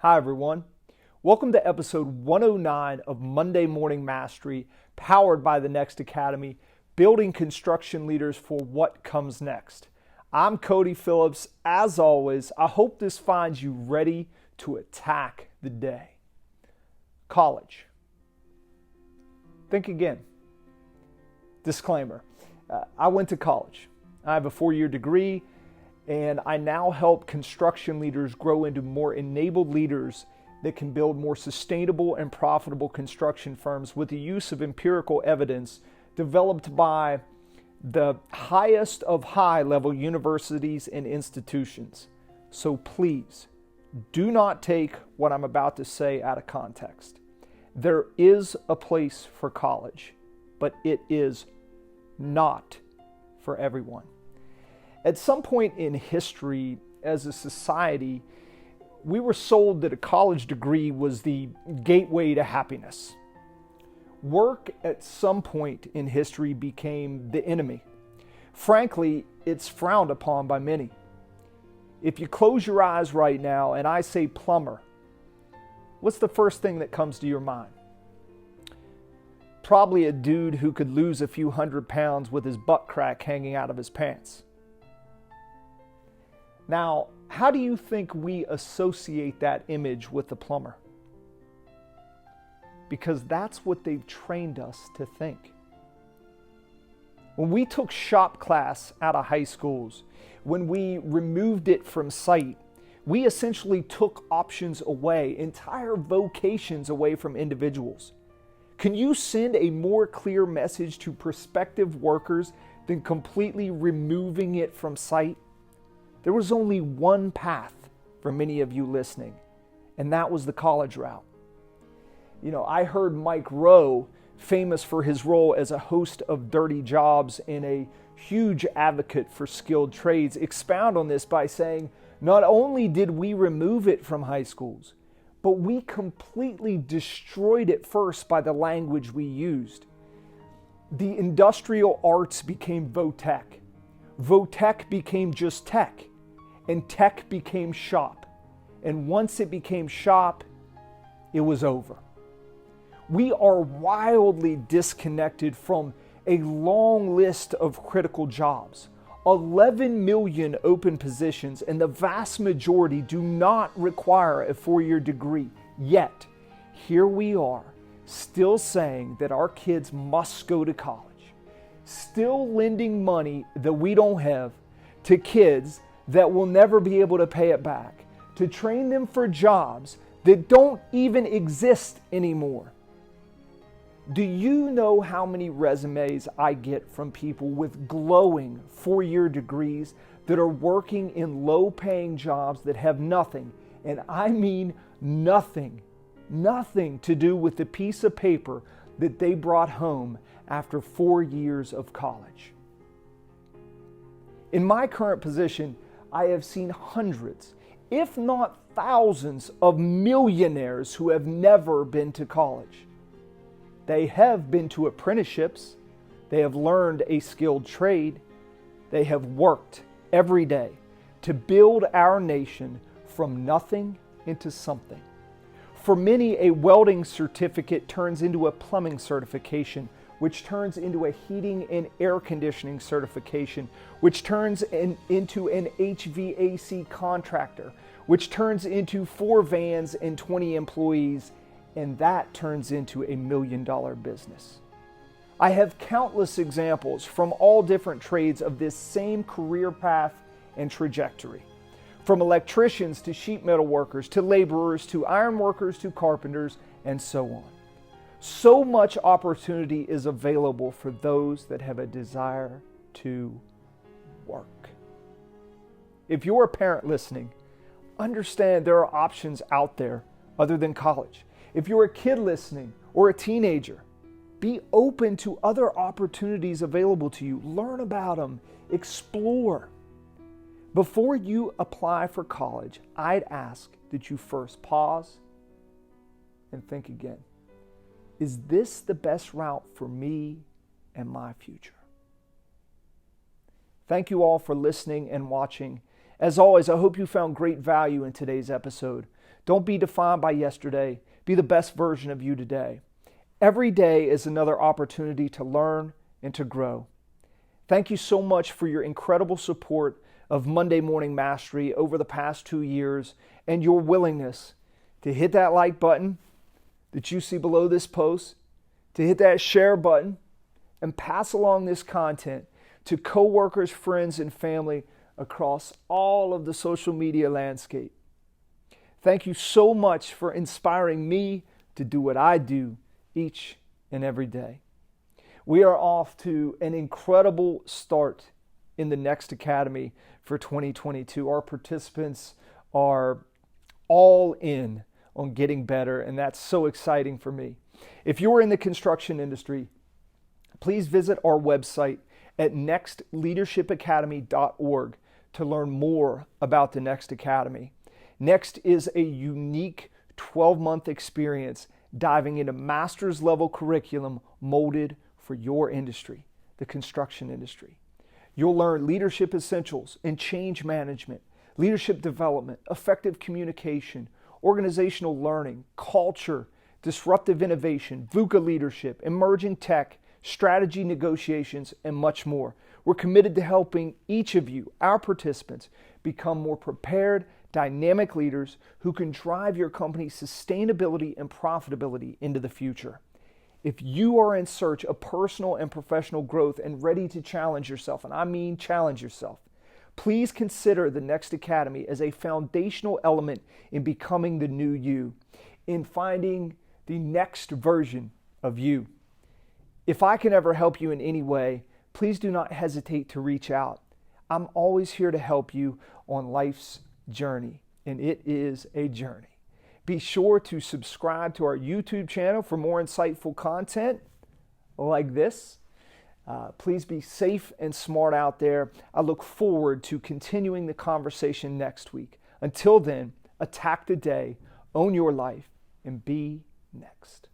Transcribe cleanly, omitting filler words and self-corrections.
Hi, everyone. Welcome to episode 109 of Monday Morning Mastery, powered by the Next Academy, building construction leaders for what comes next. I'm Cody Phillips. As always, I hope this finds you ready to attack the day. College. Think again. Disclaimer. I went to college. I have a 4-year degree, and I now help construction leaders grow into more enabled leaders that can build more sustainable and profitable construction firms with the use of empirical evidence developed by the highest of high-level universities and institutions. So please, do not take what I'm about to say out of context. There is a place for college, but it is not for everyone. At some point in history, as a society, we were sold that a college degree was the gateway to happiness. Work at some point in history became the enemy. Frankly, it's frowned upon by many. If you close your eyes right now and I say plumber, what's the first thing that comes to your mind? Probably a dude who could lose a few 100 pounds with his butt crack hanging out of his pants. Now, how do you think we associate that image with the plumber? Because that's what they've trained us to think. When we took shop class out of high schools, when we removed it from sight, we essentially took options away, entire vocations away from individuals. Can you send a more clear message to prospective workers than completely removing it from sight? There was only one path for many of you listening, and that was the college route. You know, I heard Mike Rowe, famous for his role as a host of Dirty Jobs and a huge advocate for skilled trades, expound on this by saying, not only did we remove it from high schools, but we completely destroyed it first by the language we used. The industrial arts became vo-tech. Vo-tech became just tech, and tech became shop. And once it became shop, it was over. We are wildly disconnected from a long list of critical jobs. 11 million open positions, and the vast majority do not require a 4-year degree. Yet, here we are, still saying that our kids must go to college. Still lending money that we don't have to kids that will never be able to pay it back, to train them for jobs that don't even exist anymore. Do you know how many resumes I get from people with glowing 4-year degrees that are working in low-paying jobs that have nothing, and I mean nothing to do with the piece of paper that they brought home after 4 years of college? In my current position, I have seen hundreds, if not thousands, of millionaires who have never been to college. They have been to apprenticeships, they have learned a skilled trade, they have worked every day to build our nation from nothing into something. For many, a welding certificate turns into a plumbing certification, which turns into a heating and air conditioning certification, which turns into an HVAC contractor, which turns into 4 vans and 20 employees, and that turns into a $1 million business. I have countless examples from all different trades of this same career path and trajectory. From electricians to sheet metal workers, to laborers, to iron workers, to carpenters, and so on. So much opportunity is available for those that have a desire to work. If you're a parent listening, understand there are options out there other than college. If you're a kid listening or a teenager, be open to other opportunities available to you. Learn about them. Explore. Before you apply for college, I'd ask that you first pause and think again. Is this the best route for me and my future? Thank you all for listening and watching. As always, I hope you found great value in today's episode. Don't be defined by yesterday. Be the best version of you today. Every day is another opportunity to learn and to grow. Thank you so much for your incredible support of Monday Morning Mastery over the past 2 years and your willingness to hit that like button that you see below this post, to hit that share button, and pass along this content to coworkers, friends, and family across all of the social media landscape. Thank you so much for inspiring me to do what I do each and every day. We are off to an incredible start in the Next Academy for 2022. Our participants are all in on getting better, and that's so exciting for me. If you're in the construction industry, please visit our website at nextleadershipacademy.org to learn more about the Next Academy. Next is a unique 12-month experience diving into master's level curriculum molded for your industry, the construction industry. You'll learn leadership essentials and change management, leadership development, effective communication, organizational learning, culture, disruptive innovation, VUCA leadership, emerging tech, strategy negotiations, and much more. We're committed to helping each of you, our participants, become more prepared, dynamic leaders who can drive your company's sustainability and profitability into the future. If you are in search of personal and professional growth and ready to challenge yourself, and I mean challenge yourself, please consider the Next Academy as a foundational element in becoming the new you, in finding the next version of you. If I can ever help you in any way, please do not hesitate to reach out. I'm always here to help you on life's journey, and it is a journey. Be sure to subscribe to our YouTube channel for more insightful content like this. Please be safe and smart out there. I look forward to continuing the conversation next week. Until then, attack the day, own your life, and be next.